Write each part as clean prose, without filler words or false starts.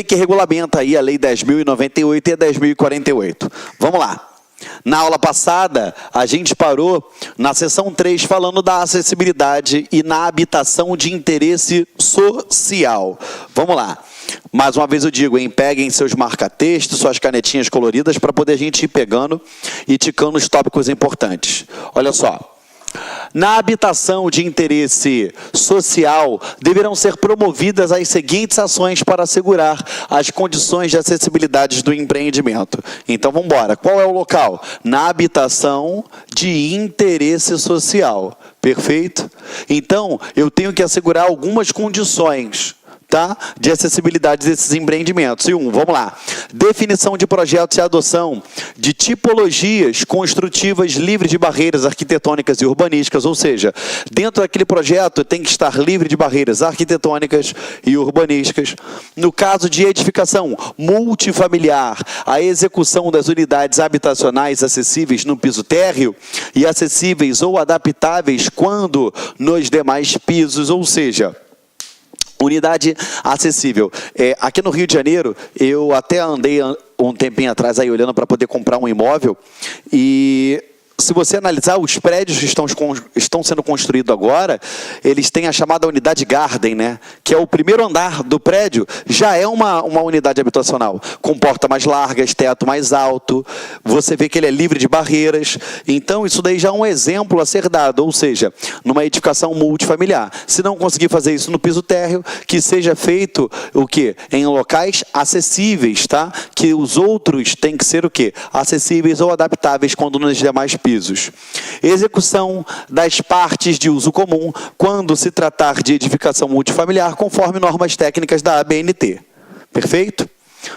aquele que regulamenta aí a Lei 10.098 e a 10.048. Vamos lá. Na aula passada, a gente parou na seção 3 falando da acessibilidade e na habitação de interesse social. Vamos lá. Mais uma vez eu digo, hein, peguem seus marca-textos, suas canetinhas coloridas para poder a gente ir pegando e ticando os tópicos importantes. Olha só. Na habitação de interesse social, deverão ser promovidas as seguintes ações para assegurar as condições de acessibilidade do empreendimento. Então, vamos embora. Qual é o local? Na habitação de interesse social. Perfeito? Então, eu tenho que assegurar algumas condições, tá, de acessibilidade desses empreendimentos. E vamos lá. Definição de projetos e adoção de tipologias construtivas livres de barreiras arquitetônicas e urbanísticas, ou seja, dentro daquele projeto tem que estar livre de barreiras arquitetônicas e urbanísticas. No caso de edificação multifamiliar, a execução das unidades habitacionais acessíveis no piso térreo e acessíveis ou adaptáveis quando nos demais pisos, ou seja, unidade acessível. Aqui no Rio de Janeiro, eu até andei um tempinho atrás aí olhando para poder comprar um imóvel e se você analisar os prédios que estão sendo construídos agora, eles têm a chamada unidade Garden, né? Que é o primeiro andar do prédio, já é uma unidade habitacional, com porta mais largas, teto mais alto, você vê que ele é livre de barreiras, então isso daí já é um exemplo a ser dado, ou seja, numa edificação multifamiliar. Se não conseguir fazer isso no piso térreo, que seja feito o quê? Em locais acessíveis, tá? Que os outros têm que ser o quê? Acessíveis ou adaptáveis quando nos demais pisos. Execução das partes de uso comum quando se tratar de edificação multifamiliar, conforme normas técnicas da ABNT. Perfeito?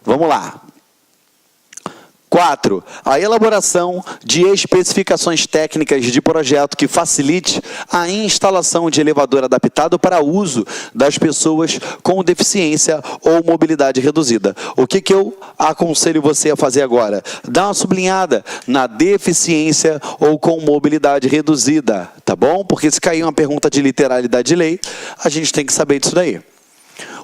Vamos lá. 4. A elaboração de especificações técnicas de projeto que facilite a instalação de elevador adaptado para uso das pessoas com deficiência ou mobilidade reduzida. O que eu aconselho você a fazer agora? Dá uma sublinhada na deficiência ou com mobilidade reduzida, tá bom? Porque se cair uma pergunta de literalidade de lei, a gente tem que saber disso daí.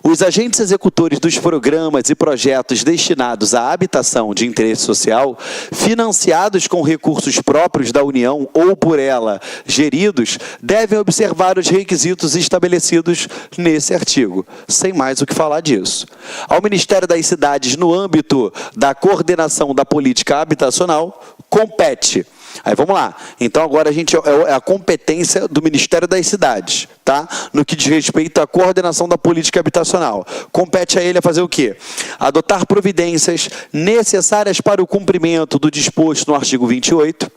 Os agentes executores dos programas e projetos destinados à habitação de interesse social, financiados com recursos próprios da União ou por ela geridos, devem observar os requisitos estabelecidos nesse artigo. Sem mais o que falar disso. Ao Ministério das Cidades, no âmbito da coordenação da política habitacional, compete. Aí vamos lá. Então agora é a competência do Ministério das Cidades, tá? No que diz respeito à coordenação da política habitacional. Compete a ele a fazer o quê? Adotar providências necessárias para o cumprimento do disposto no artigo 28,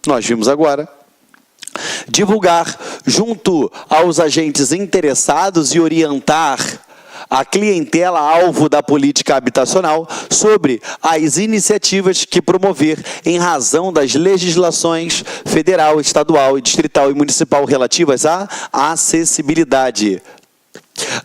nós vimos agora. Divulgar junto aos agentes interessados e orientar a clientela alvo da política habitacional sobre as iniciativas que promover em razão das legislações federal, estadual, distrital e municipal relativas à acessibilidade.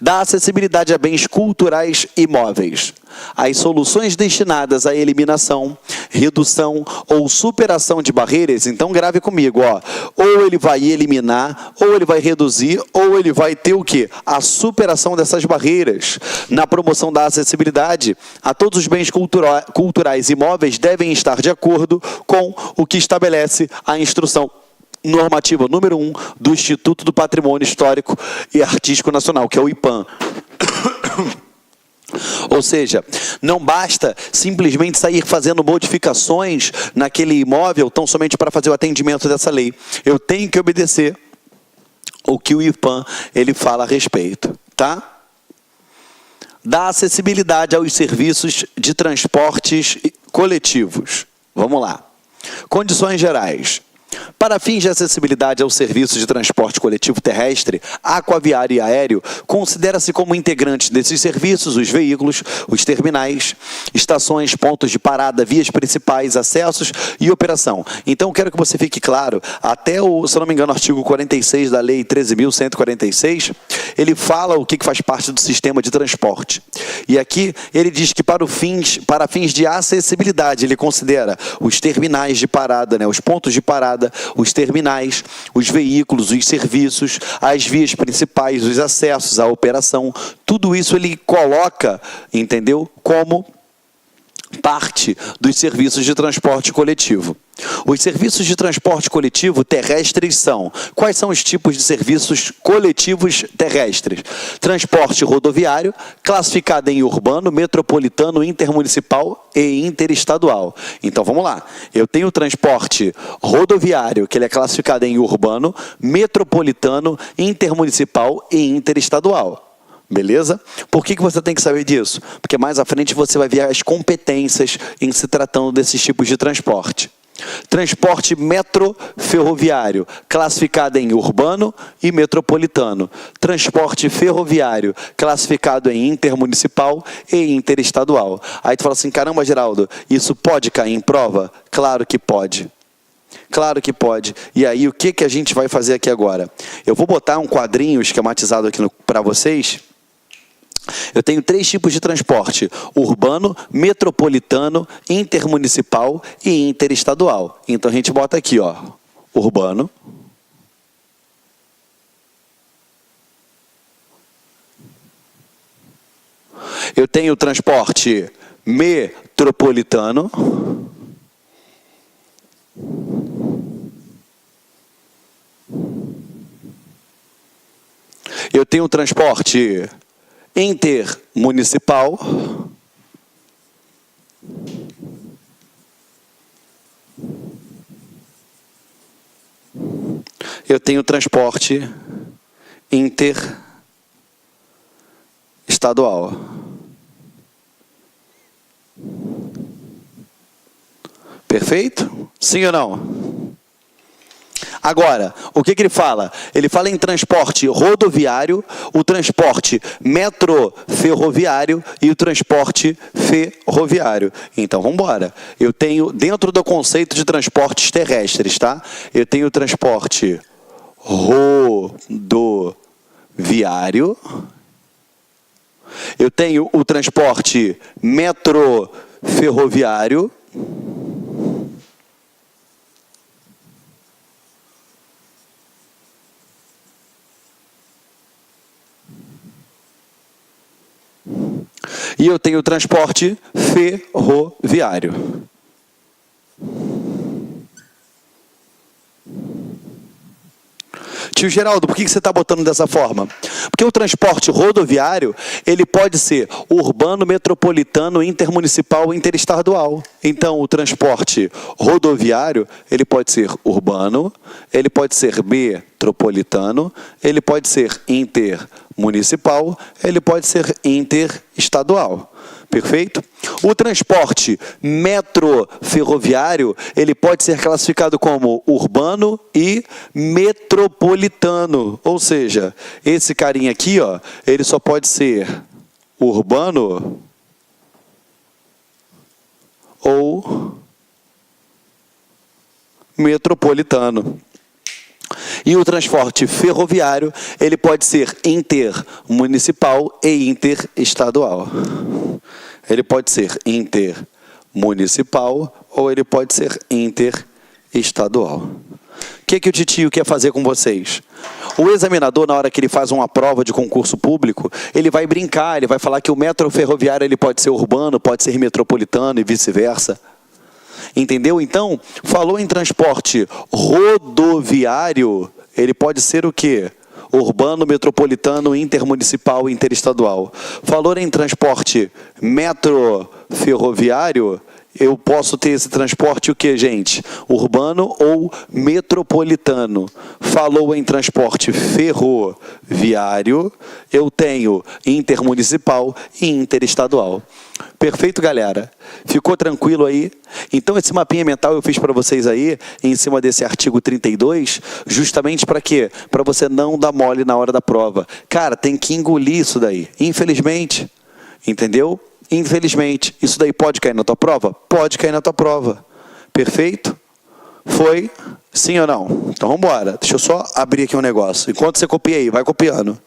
Da acessibilidade a bens culturais e móveis. As soluções destinadas à eliminação, redução ou superação de barreiras, então grave comigo, ó, ou ele vai eliminar, ou ele vai reduzir, ou ele vai ter o quê? A superação dessas barreiras. Na promoção da acessibilidade, a todos os bens culturais e móveis devem estar de acordo com o que estabelece a instrução normativa número 1 do Instituto do Patrimônio Histórico e Artístico Nacional, que é o IPAM. Ou seja, não basta simplesmente sair fazendo modificações naquele imóvel tão somente para fazer o atendimento dessa lei. Eu tenho que obedecer o que o IPAM ele fala a respeito, tá? Da acessibilidade aos serviços de transportes coletivos. Vamos lá. Condições gerais. Para fins de acessibilidade aos serviços de transporte coletivo terrestre, aquaviário e aéreo, considera-se como integrantes desses serviços os veículos, os terminais, estações, pontos de parada, vias principais, acessos e operação. Então, quero que você fique claro, até o, se não me engano, artigo 46 da Lei 13.146, ele fala o que faz parte do sistema de transporte. E aqui ele diz que para fins de acessibilidade, ele considera os terminais de parada, né, os pontos de parada, os terminais, os veículos, os serviços, as vias principais, os acessos, a operação, tudo isso ele coloca, entendeu? Como parte dos serviços de transporte coletivo. Os serviços de transporte coletivo terrestres são: quais são os tipos de serviços coletivos terrestres? Transporte rodoviário, classificado em urbano, metropolitano, intermunicipal e interestadual. Então vamos lá. Eu tenho o transporte rodoviário, que ele é classificado em urbano, metropolitano, intermunicipal e interestadual. Beleza? Por que você tem que saber disso? Porque mais à frente você vai ver as competências em se tratando desses tipos de transporte. Transporte metroferroviário, classificado em urbano e metropolitano. Transporte ferroviário, classificado em intermunicipal e interestadual. Aí tu fala assim, caramba, Geraldo, isso pode cair em prova? Claro que pode. Claro que pode. E aí, o que a gente vai fazer aqui agora? Eu vou botar um quadrinho esquematizado aqui para vocês. Eu tenho 3 tipos de transporte: urbano, metropolitano, intermunicipal e interestadual. Então a gente bota aqui, ó, urbano, eu tenho o transporte metropolitano, eu tenho o transporte intermunicipal, eu tenho transporte interestadual. Perfeito? Sim ou não? Agora, o que ele fala? Ele fala em transporte rodoviário, o transporte metroferroviário e o transporte ferroviário. Então, vamos embora. Eu tenho, dentro do conceito de transportes terrestres, tá? Eu tenho o transporte rodoviário, eu tenho o transporte metroferroviário, e eu tenho o transporte ferroviário. Tio Geraldo, por que você está botando dessa forma? Porque o transporte rodoviário, ele pode ser urbano, metropolitano, intermunicipal e interestadual. Então, o transporte rodoviário, ele pode ser urbano, ele pode ser metropolitano, ele pode ser intermunicipal, ele pode ser interestadual. Perfeito? O transporte metroferroviário, ele pode ser classificado como urbano e metropolitano. Ou seja, esse carinha aqui, ó, ele só pode ser urbano ou metropolitano. E o transporte ferroviário, ele pode ser intermunicipal e interestadual. Ele pode ser intermunicipal ou ele pode ser interestadual. O que o titio quer fazer com vocês? O examinador, na hora que ele faz uma prova de concurso público, ele vai brincar, ele vai falar que o metroferroviário ele pode ser urbano, pode ser metropolitano e vice-versa. Entendeu? Então, falou em transporte rodoviário, ele pode ser o quê? Urbano, metropolitano, intermunicipal e interestadual. Falou em transporte metroferroviário, eu posso ter esse transporte o quê, gente? Urbano ou metropolitano. Falou em transporte ferroviário, eu tenho intermunicipal e interestadual. Perfeito, galera? Ficou tranquilo aí? Então, esse mapinha mental eu fiz para vocês aí, em cima desse artigo 32, justamente para quê? Para você não dar mole na hora da prova. Cara, tem que engolir isso daí. Infelizmente, entendeu? Infelizmente, isso daí pode cair na tua prova? Pode cair na tua prova. Perfeito? Foi? Sim ou não? Então, vamos embora. Deixa eu só abrir aqui um negócio. Enquanto você copia aí, vai copiando.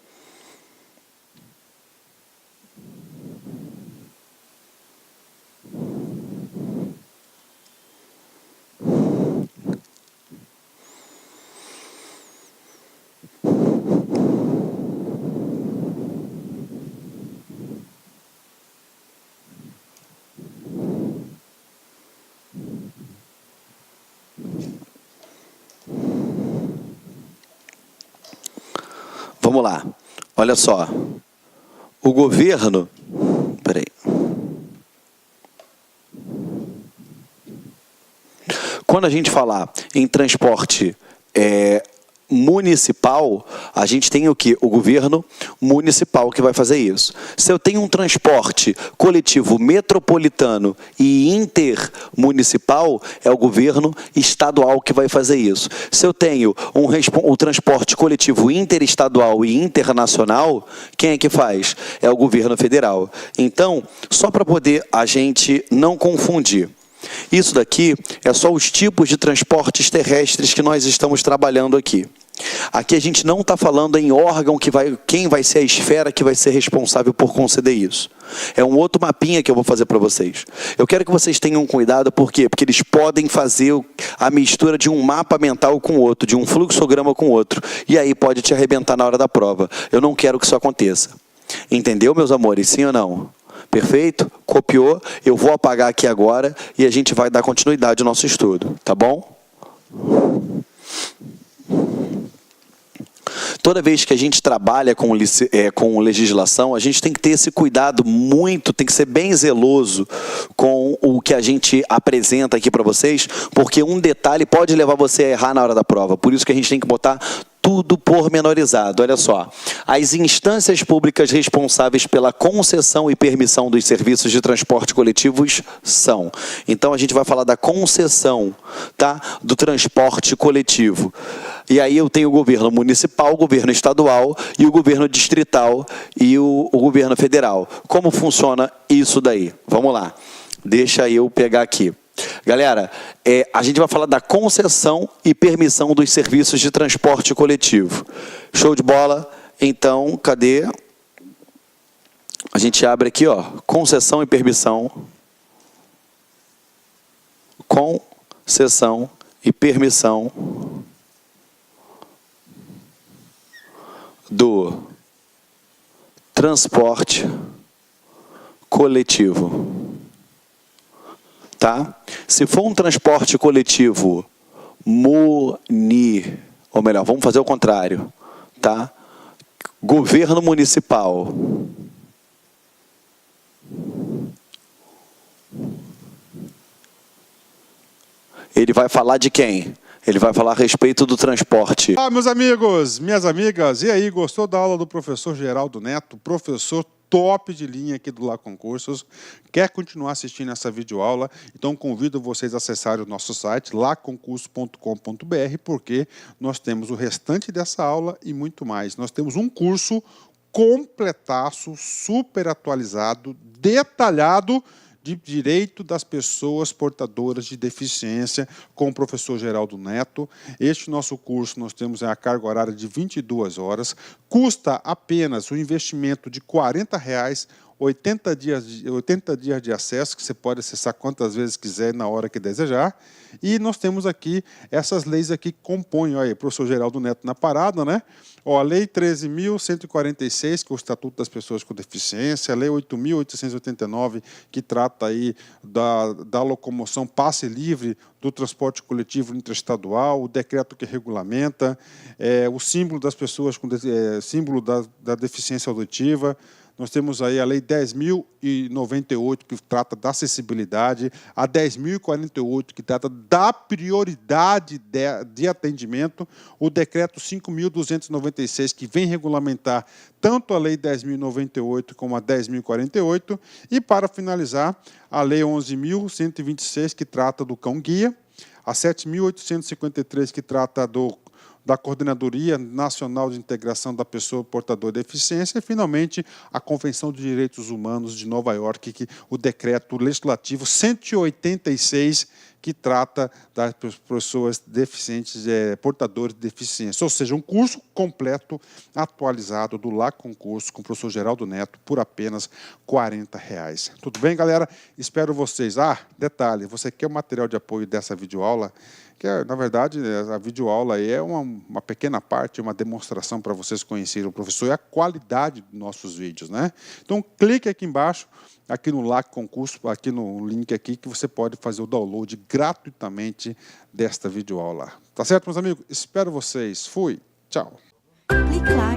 Vamos lá. Olha só. O governo... Peraí. Quando a gente falar em transporte municipal, a gente tem o quê? O governo municipal que vai fazer isso. Se eu tenho um transporte coletivo metropolitano e intermunicipal, é o governo estadual que vai fazer isso. Se eu tenho um transporte coletivo interestadual e internacional, quem é que faz? É o governo federal. Então, só para poder a gente não confundir, isso daqui é só os tipos de transportes terrestres que nós estamos trabalhando aqui. Aqui a gente não está falando em órgão quem vai ser a esfera que vai ser responsável por conceder isso. É um outro mapinha que eu vou fazer para vocês. Eu quero que vocês tenham cuidado, por quê? Porque eles podem fazer a mistura de um mapa mental com o outro, de um fluxograma com o outro, e aí pode te arrebentar na hora da prova. Eu não quero que isso aconteça. Entendeu, meus amores? Sim ou não? Perfeito? Copiou? Eu vou apagar aqui agora e a gente vai dar continuidade ao nosso estudo, tá bom? Toda vez que a gente trabalha com legislação, a gente tem que ter esse cuidado muito, tem que ser bem zeloso com o que a gente apresenta aqui para vocês, porque um detalhe pode levar você a errar na hora da prova. Por isso que a gente tem que botar tudo pormenorizado. Olha só, as instâncias públicas responsáveis pela concessão e permissão dos serviços de transporte coletivos são. Então a gente vai falar da concessão, tá? Do transporte coletivo. E aí eu tenho o governo municipal, o governo estadual e o governo distrital e o governo federal. Como funciona isso daí? Vamos lá. Deixa eu pegar aqui. Galera, a gente vai falar da concessão e permissão dos serviços de transporte coletivo. Show de bola? Então, cadê? A gente abre aqui, ó, concessão e permissão. Concessão e permissão do transporte coletivo. Tá? Se for um transporte coletivo ou melhor, vamos fazer o contrário, tá? Governo municipal. Ele vai falar de quem? Ele vai falar a respeito do transporte. Olá, meus amigos, minhas amigas. E aí, gostou da aula do professor Geraldo Neto? Professor top de linha aqui do Lá Concursos. Quer continuar assistindo essa videoaula? Então convido vocês a acessarem o nosso site laconcurso.com.br, porque nós temos o restante dessa aula e muito mais. Nós temos um curso completaço, super atualizado, detalhado, de direito das pessoas portadoras de deficiência, com o professor Geraldo Neto. Este nosso curso, nós temos a carga horária de 22 horas, custa apenas o investimento de R$40, 80 dias de acesso, que você pode acessar quantas vezes quiser, na hora que desejar. E nós temos aqui essas leis aqui que compõem, olha aí, professor Geraldo Neto na parada, né? Ó, a Lei 13.146, que é o Estatuto das Pessoas com Deficiência, a Lei 8.889, que trata aí da locomoção passe livre do transporte coletivo interestadual, o decreto que regulamenta, o símbolo das pessoas com símbolo da deficiência auditiva. Nós temos aí a Lei 10.098, que trata da acessibilidade, a 10.048, que trata da prioridade de atendimento, o Decreto 5.296, que vem regulamentar tanto a Lei 10.098 como a 10.048, e, para finalizar, a Lei 11.126, que trata do cão-guia, a 7.853, que trata da Coordenadoria Nacional de Integração da Pessoa Portadora de Deficiência, e, finalmente, a Convenção de Direitos Humanos de Nova York, o Decreto Legislativo 186, que trata das pessoas deficientes, portadores de deficiência. Ou seja, um curso completo, atualizado, do Lá Concurso, com o professor Geraldo Neto, por apenas R$40. Tudo bem, galera? Espero vocês. Detalhe, você quer o material de apoio dessa videoaula? Que, na verdade, a videoaula aí é uma pequena parte, uma demonstração para vocês conhecerem o professor e a qualidade dos nossos vídeos, né? Então, clique aqui embaixo, aqui no Lá Concurso, aqui no link aqui, que você pode fazer o download gratuitamente desta videoaula. Tá certo, meus amigos? Espero vocês. Fui. Tchau. Clique lá.